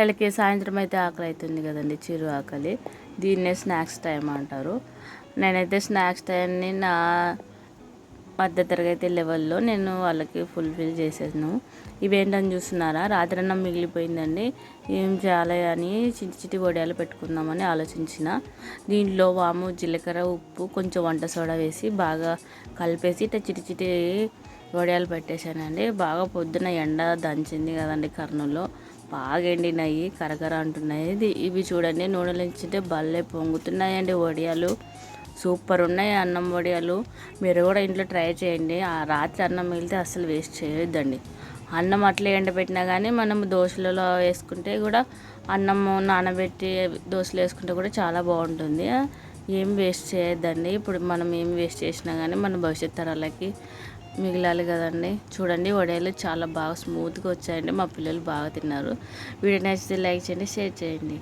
పిల్లలకి సాయంత్రం అయితే ఆకలి అవుతుంది కదండి, చిరు ఆకలి. దీన్నే స్నాక్స్ టైం అంటారు. నేనైతే స్నాక్స్ టైంని నా మధ్య తరగతి లెవెల్లో నేను వాళ్ళకి ఫుల్ఫిల్ చేసాను. ఇవేంటని చూస్తున్నారా, రాత్రి అన్నం మిగిలిపోయిందండి. ఏం చేయాలి అని చిటి వడియాలు పెట్టుకుందామని ఆలోచించిన. దీంట్లో వాము, జీలకర్ర, ఉప్పు, కొంచెం వంట సోడా వేసి బాగా కలిపేసి ఇట్లా చిటి వడియాలు పెట్టేశానండి. బాగా పొద్దున ఎండ దంచింది కదండి కర్నూల్లో, బాగా ఎండినాయి, కరకర అంటున్నాయి. ఇవి చూడండి, నూనెలు ఇచ్చింటే భలే పొంగుతున్నాయండి వడియాలు. సూపర్ ఉన్నాయి అన్నం వడియాలు. మీరు కూడా ఇంట్లో ట్రై చేయండి. ఆ రాత్రి అన్నం మిగిలితే అస్సలు వేస్ట్ చేయొద్దండి. అన్నం అట్లే ఎండబెట్టినా కానీ మనం దోశలలో వేసుకుంటే కూడా, అన్నము నానబెట్టి దోశలు వేసుకుంటే కూడా చాలా బాగుంటుంది. ఏం వేస్ట్ చేయొద్దండి. ఇప్పుడు మనం ఏం వేస్ట్ చేసినా కానీ మన భవిష్యత్ తరాలకి మిగిలాలి కదండి. చూడండి, వడియాలు చాలా బాగా స్మూత్గా వచ్చాయండి. మా పిల్లలు బాగా తిన్నారు. వీడియో నచ్చితే లైక్ చేయండి, షేర్ చేయండి.